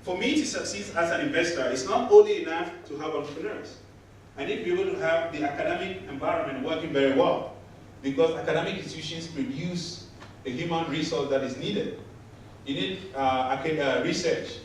for me to succeed as an investor, it's not only enough to have entrepreneurs. I need to be able to have the academic environment working very well, because academic institutions produce the human resource that is needed. You need research.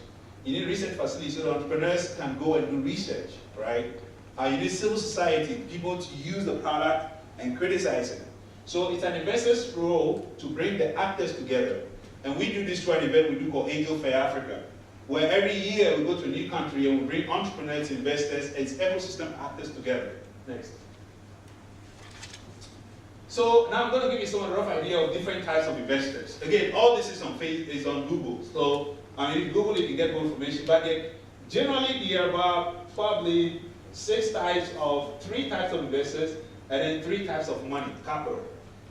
You need research facilities so that entrepreneurs can go and do research, right? You need civil society, people to use the product and criticize it. So it's an investor's role to bring the actors together. And we do this through an event we do called Angel Fair Africa, where every year we go to a new country and we bring entrepreneurs, investors, and ecosystem actors together. Next. So now I'm going to give you some rough idea of different types of investors. Again, all this is on Google. So if you Google it, you get more information. But generally, there are about probably three types of investors, and then 3 types of money, capital.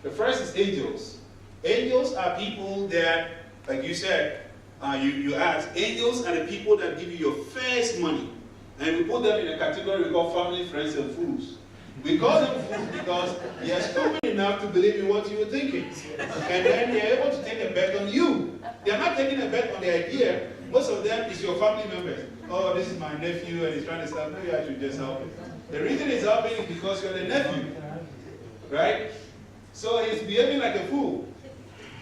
The first is angels. Angels are people that, like you said, you asked, angels are the people that give you your first money. And we put them in a category we call family, friends, and fools. We call them fools because they are stupid enough to believe in what you were thinking. And then they are able to take a bet on you. They are not taking a bet on the idea. Most of them is your family members. Oh, this is my nephew and he's trying to start. Maybe I should just help him. The reason he's helping is because you're the nephew. Right? So he's behaving like a fool.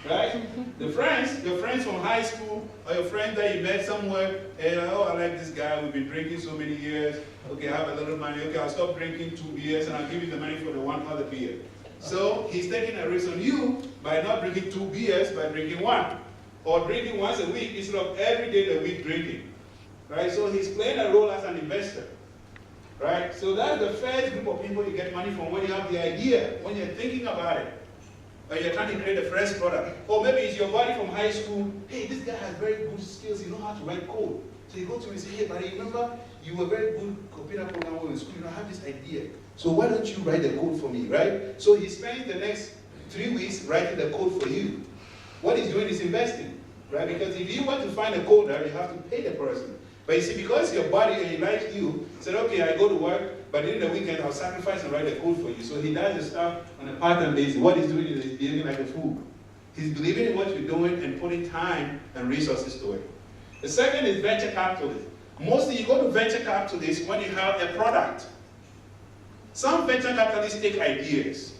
Right? Your friends from high school, or your friends that you met somewhere, and oh, I like this guy, we've been drinking so many years. Okay, I have a little money. Okay, I'll stop drinking 2 beers and I'll give you the money for the 1 other beer. So he's taking a risk on you by not drinking 2 beers, by drinking 1. Or drinking once a week instead of every day of the week drinking. Right? So he's playing a role as an investor. Right? So that's the first group of people you get money from when you have the idea, when you're thinking about it. Or you're trying to create a fresh product. Or maybe it's your buddy from high school. Hey, this guy has very good skills. He knows how to write code. So you go to him and say, hey, buddy, remember you were very good computer programmer in school. You know, I have this idea. So why don't you write the code for me, right? So he spends the next 3 weeks writing the code for you. What he's doing is investing, right? Because if you want to find a coder, you have to pay the person. But you see, because your buddy and he likes you, he said, okay, I go to work, but in the weekend I'll sacrifice and write the code for you. So he does the stuff on a part-time basis. What he's doing is he's behaving like a fool. He's believing in what you're doing and putting time and resources to it. The second is venture capitalists. Mostly you go to venture capitalists when you have a product. Some venture capitalists take ideas.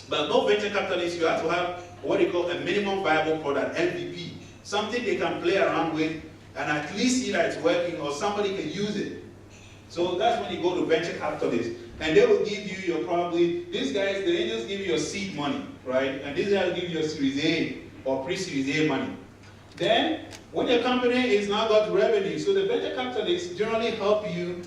But no venture capitalists, you have to have what they call a minimum viable product, MVP. Something they can play around with and at least see that it's working or somebody can use it. So that's when you go to venture capitalists. And they will give you your probably, these guys, the angels give you your seed money, right? And these guys will give you your Series A or pre-Series A money. Then, when your company is now got revenue, so the venture capitalists generally help you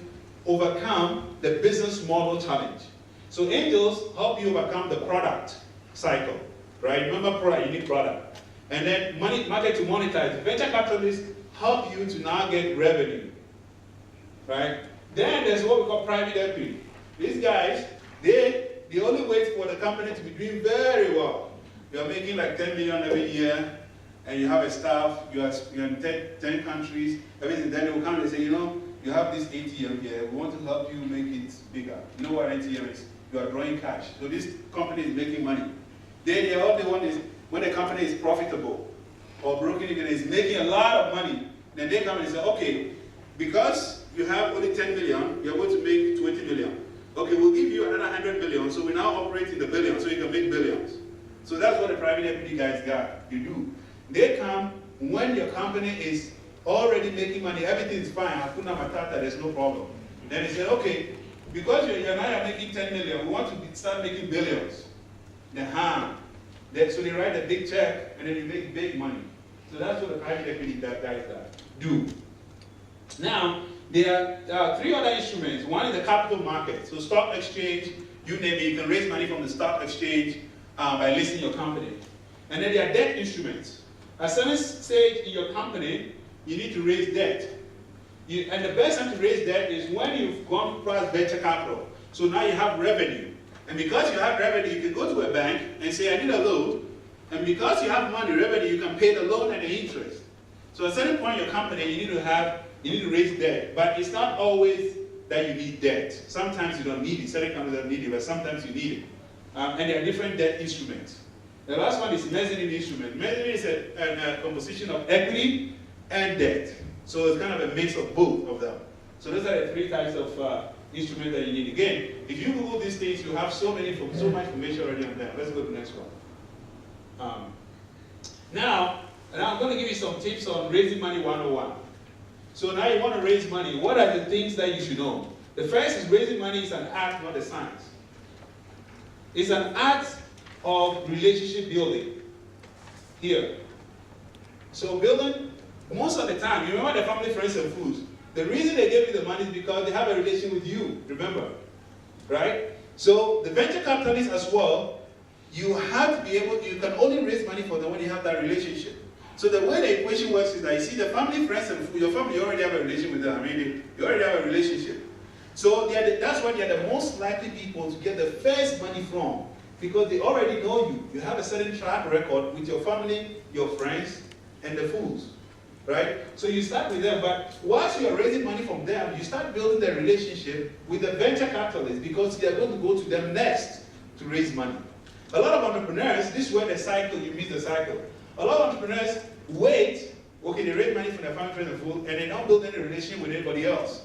overcome the business model challenge. So angels help you overcome the product cycle, right? Remember product, you need product. And then market to monetize. Venture capitalists help you to now get revenue, right? Then there's what we call private equity. These guys, they only wait for the company to be doing very well. You're making like 10 million every year, and you have a staff, you're in 10 countries, everything. Then they will come and say, you know, you have this ATM here, we want to help you make it bigger. You know what ATM is? You are drawing cash. So this company is making money. Then all they want is, when the company is profitable, or broken even, is making a lot of money, then they come and say, okay, because you have only 10 million, you're going to make 20 million. Okay, we'll give you another 100 million, so we now operate in the billions, so you can make billions. So that's what the private equity guys you do. They come when your company is already making money, everything is fine, hakuna matata, there's no problem. Then they say, okay, because you're now making 10 million, we want to start making billions. So they write a big check, and then you make big money. So that's what the private equity guys do. Now, there are 3 other instruments. One is the capital market. So stock exchange, you name it, you can raise money from the stock exchange by listing your company. And then there are debt instruments. At a certain stage in your company, you need to raise debt. And the best time to raise debt is when you've gone past venture capital. So now you have revenue. And because you have revenue, you can go to a bank and say, I need a loan. And because you have money, revenue, you can pay the loan and the interest. So at a certain point in your company, you need to raise debt. But it's not always that you need debt. Sometimes you don't need it. Certain companies don't need it, but sometimes you need it. And there are different debt instruments. The last one is mezzanine instrument. Mezzanine is a composition of equity and debt. So it's kind of a mix of both of them. So those are the three types of instruments that you need. Again, if you Google these things, you have so much information already on them. Let's go to the next one. Now I'm going to give you some tips on raising money 101. So now you want to raise money. What are the things that you should know? The first is raising money is an art, not a science. It's an art of relationship building here. So building, most of the time, you remember the family, friends, and foods. The reason they gave you the money is because they have a relation with you, remember, right? So the venture capitalists as well, you have to be able, you can only raise money for them when you have that relationship. So the way the equation works is that you see the family, friends, and food, your family, you already have a relation with them. I mean, you already have a relationship. So that's why they're the most likely people to get the first money from, because they already know you. You have a certain track record with your family, your friends, and the foods, right? So you start with them, but once you're raising money from them, you start building the relationship with the venture capitalists, because they're going to go to them next to raise money. A lot of entrepreneurs, this is where the cycle, you miss the cycle. A lot of entrepreneurs wait, okay, they raise money from their family, friends, and food, and they don't build any relationship with anybody else.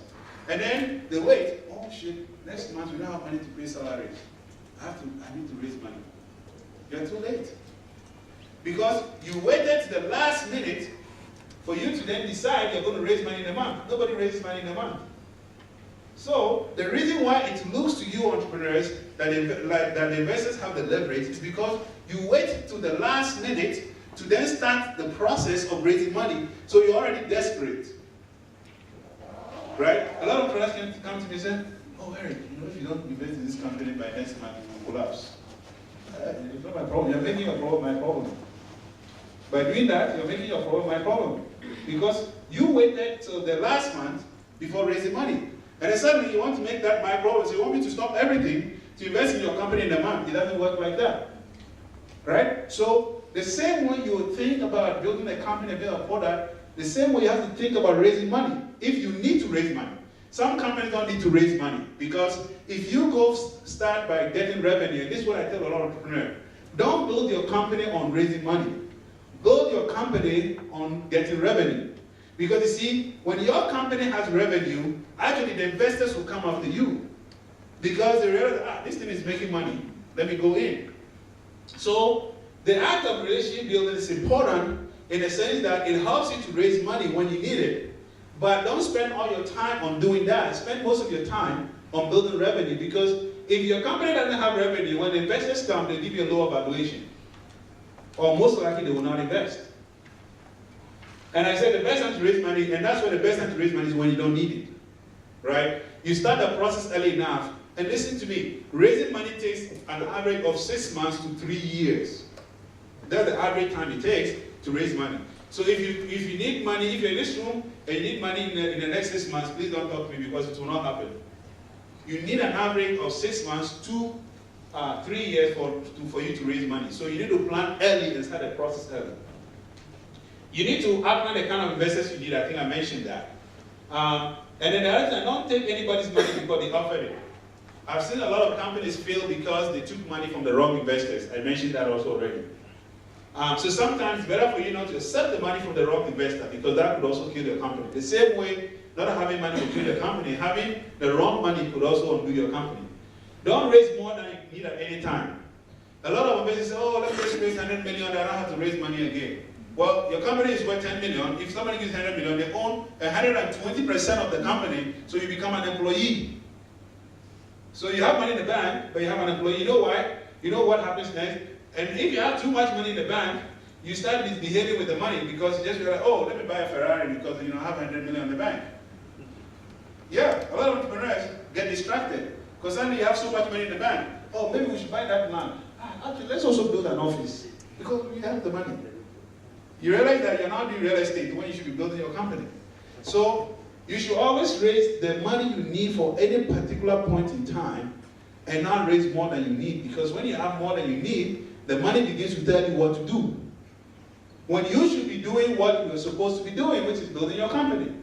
And then they wait, oh shit, next month we don't have money to pay salaries. I need to raise money. You're too late. Because you waited to the last minute for you to then decide you're going to raise money in a month. Nobody raises money in a month. So the reason why it looks to you entrepreneurs that the investors have the leverage is because you wait to the last minute to then start the process of raising money. So you're already desperate. Right? A lot of entrepreneurs can come to me and say, oh Eric, if you don't invest in this company by next month, it will collapse. It's not my problem. You're making your problem my problem. By doing that, you're making your problem my problem. Because you waited till the last month before raising money. And then suddenly you want to make that my problem. So you want me to stop everything to invest in your company in a month. It doesn't work like that. Right? So the same way you would think about building a company and building a product, the same way you have to think about raising money. If you need to raise money. Some companies don't need to raise money, because if you go start by getting revenue, and this is what I tell a lot of entrepreneurs, don't build your company on raising money. Build your company on getting revenue. Because you see, when your company has revenue, actually the investors will come after you. Because they realize, this thing is making money, let me go in. So the act of relationship building is important in the sense that it helps you to raise money when you need it. But don't spend all your time on doing that. Spend most of your time on building revenue, because if your company doesn't have revenue, when the investors come, they give you a lower valuation. Or most likely they will not invest. And I said the best time to raise money, and that's why the best time to raise money is when you don't need it. Right? You start the process early enough. And listen to me, raising money takes an average of 6 months to 3 years. That's the average time it takes to raise money. So if you need money, if you're in this room and you need money in the next 6 months, please don't talk to me, because it will not happen. You need an average of 6 months to 3 years for you to raise money. So you need to plan early and start the process early. You need to outline the kind of investors you need. I think I mentioned that. And then the other thing, don't take anybody's money because they offered it. I've seen a lot of companies fail because they took money from the wrong investors. I mentioned that also already. So sometimes it's better for you not to accept the money from the wrong investor, because that could also kill your company. The same way, not having money will kill your company. Having the wrong money could also undo your company. Don't raise more than you need at any time. A lot of investors say, oh, let me just raise 100 million, I don't have to raise money again. Well, your company is worth 10 million. If somebody gives 100 million, they own 120% of the company, so you become an employee. So you have money in the bank, but you have an employee. You know why? You know what happens next? And if you have too much money in the bank, you start misbehaving with the money, because you just realize, oh, let me buy a Ferrari because I have 100 million in the bank. Yeah, a lot of entrepreneurs get distracted because suddenly you have so much money in the bank. Oh, maybe we should buy that land. Actually, let's also build an office because we have the money. You realize that you're not doing real estate when you should be building your company. So you should always raise the money you need for any particular point in time and not raise more than you need, because when you have more than you need, the money begins to tell you what to do. When you should be doing what you're supposed to be doing, which is building your company.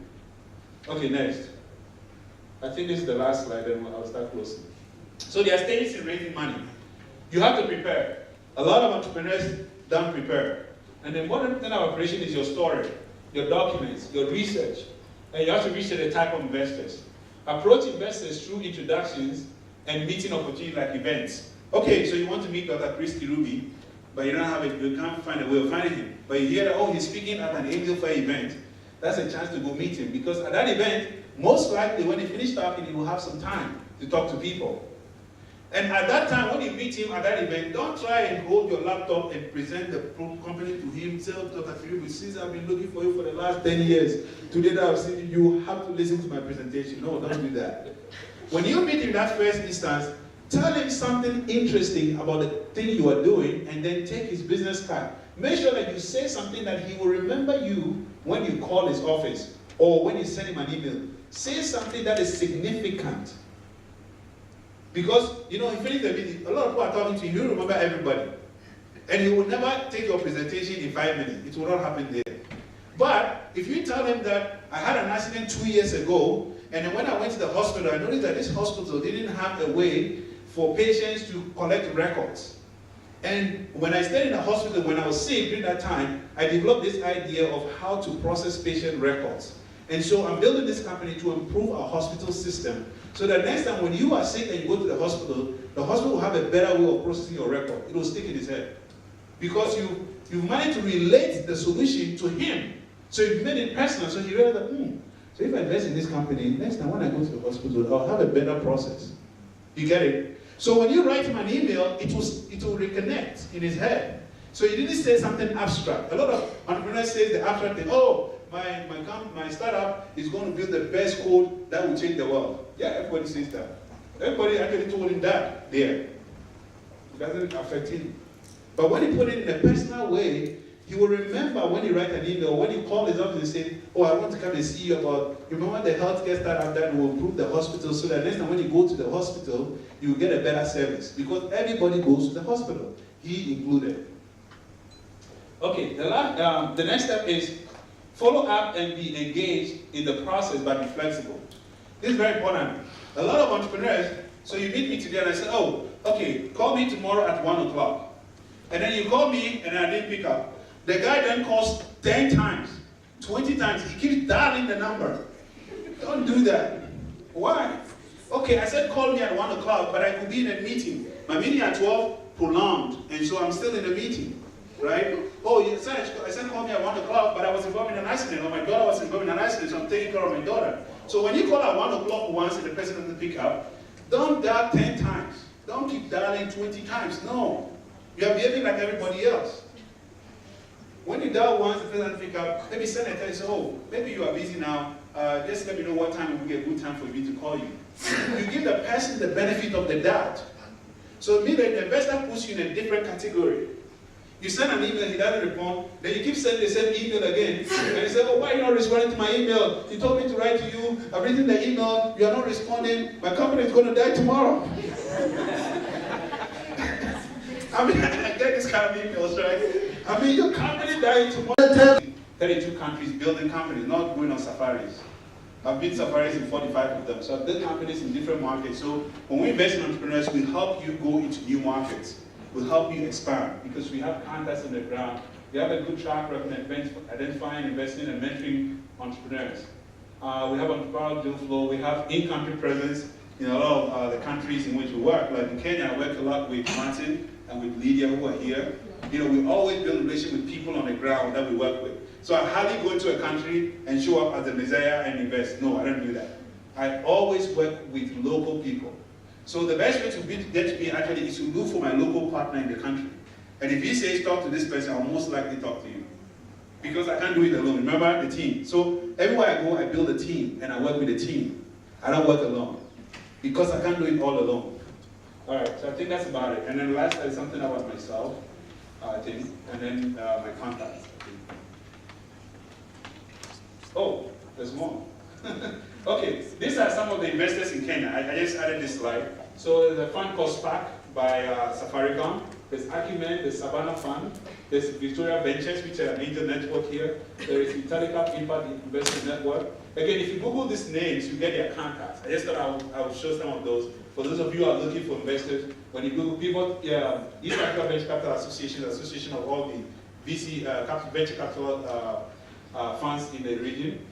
Okay, next. I think this is the last slide, then I'll start closing. So there are stages in raising money. You have to prepare. A lot of entrepreneurs don't prepare. And the important thing about preparation is your story. your documents, your research, and you have to research the type of investors. Approach investors through introductions and meeting opportunities like events. Okay, so you want to meet Dr. Christy Ruby, but you don't have it, you can't find a way of finding him. But you hear that, oh, he's speaking at an Angel Fair event. That's a chance to go meet him, because at that event, most likely when he finishes talking, he will have some time to talk to people. And at that time, when you meet him at that event, don't try and hold your laptop and present the company to him. Tell Dr. Filipe, since I've been looking for you for the last 10 years, today that I've seen you, you have to listen to my presentation. No, don't do that. When you meet him in that first instance, tell him something interesting about the thing you are doing, and then take his business card. Make sure that you say something that he will remember you when you call his office or when you send him an email. Say something that is significant. Because, you know, if anything, a lot of people are talking to you, you remember everybody. And he will never take your presentation in 5 minutes. It will not happen there. But if you tell him that I had an accident 2 years ago, and then when I went to the hospital, I noticed that this hospital didn't have a way for patients to collect records. And when I stayed in the hospital, when I was sick during that time, I developed this idea of how to process patient records. And so I'm building this company to improve our hospital system, so that next time when you are sick and you go to the hospital will have a better way of processing your record. It will stick in his head. Because you've managed to relate the solution to him. So you've made it personal, so he realized that, so if I invest in this company, next time when I go to the hospital, I'll have a better process. You get it? So when you write him an email, it will reconnect in his head. So you didn't say something abstract. A lot of entrepreneurs say the abstract thing, oh, my startup is going to build the best code that will change the world. Yeah, everybody says that. Everybody actually told him that there. It doesn't affect him. But when he put it in a personal way, he will remember when he write an email, when he call his office and say, oh, I want to come and see you about, remember the healthcare startup that will improve the hospital, so that next time when you go to the hospital, you will get a better service. Because everybody goes to the hospital, he included. Okay, the next step is follow up and be engaged in the process, but be flexible. This is very important. A lot of entrepreneurs, so you meet me today and I say, oh, okay, call me tomorrow at 1 o'clock. And then you call me and I didn't pick up. The guy then calls 10 times, 20 times. He keeps dialing the number. Don't do that. Why? Okay, I said call me at 1 o'clock, but I could be in a meeting. My meeting at 12 prolonged, and so I'm still in a meeting. Right? Oh, I said call me at 1 o'clock, but I was involved in an accident, or my daughter was involved in an accident, so I'm taking care of my daughter. So when you call at 1 o'clock once and the person doesn't pick up, don't dial 10 times. Don't keep dialing 20 times. No. You are behaving like everybody else. When you dial once, the person doesn't pick up, maybe send a text, oh, maybe you are busy now, just let me know what time will be a good time for me to call you. You give the person the benefit of the doubt. So it means that the investor puts you in a different category. You send an email, he doesn't respond, then you keep sending the same email again, and you say, oh, why are you not responding to my email? You told me to write to you, I've written the email, you are not responding, my company is going to die tomorrow. I mean, I get this kind of emails, right? I mean, your company died tomorrow. 32 countries building companies, not going on safaris. I've been safaris in 45 of them, so I've built companies in different markets. So when we invest in entrepreneurs, we help you go into new markets. Will help you expand, because we have contacts on the ground. We have a good track record in identifying, investing, and mentoring entrepreneurs. We have entrepreneurial deal flow. We have in-country presence in a lot of the countries in which we work. Like in Kenya, I work a lot with Martin and with Lydia, who are here. You know, we always build relations with people on the ground that we work with. So I hardly go into a country and show up as a messiah and invest. No, I don't do that. I always work with local people. So the best way to get to me actually is to look for my local partner in the country. And if he says talk to this person, I'll most likely talk to you. Because I can't do it alone. Remember the team. So everywhere I go, I build a team and I work with a team. I don't work alone. Because I can't do it all alone. Alright, so I think that's about it. And then last is something about myself, I think. And then my contacts. Oh, there's more. Okay, these are some of the investors in Kenya. I just added this slide. So there's a fund called SPAC by Safaricom. There's Acumen, there's Savannah Fund. There's Victoria Ventures, which are an angel network here. There is Intellicap Impact Investment Network. Again, if you Google these names, you get their contacts. I just thought I would show some of those. For those of you who are looking for investors, when you Google people, East Africa Venture Capital Association, association of all the VC venture capital funds in the region.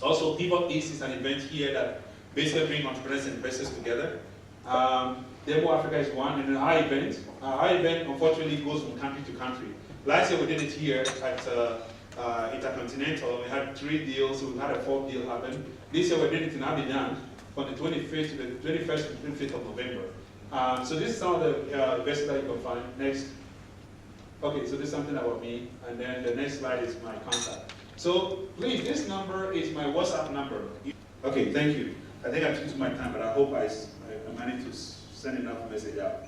Also, Pivot East is an event here that basically brings entrepreneurs and investors together. Demo Africa is one, and an high event. High event, unfortunately, goes from country to country. Last year we did it here at Intercontinental. We had 3 deals, so we had a 4th deal happen. This year we're doing it in Abidjan from the 25th to the 21st to the 25th of November. So this is some of the investors that you can find. Next. Okay, so this is something about me, and then the next slide is my contact. So please, this number is my WhatsApp number. Okay, thank you. I think I've used my time, but I hope I managed to send enough message out.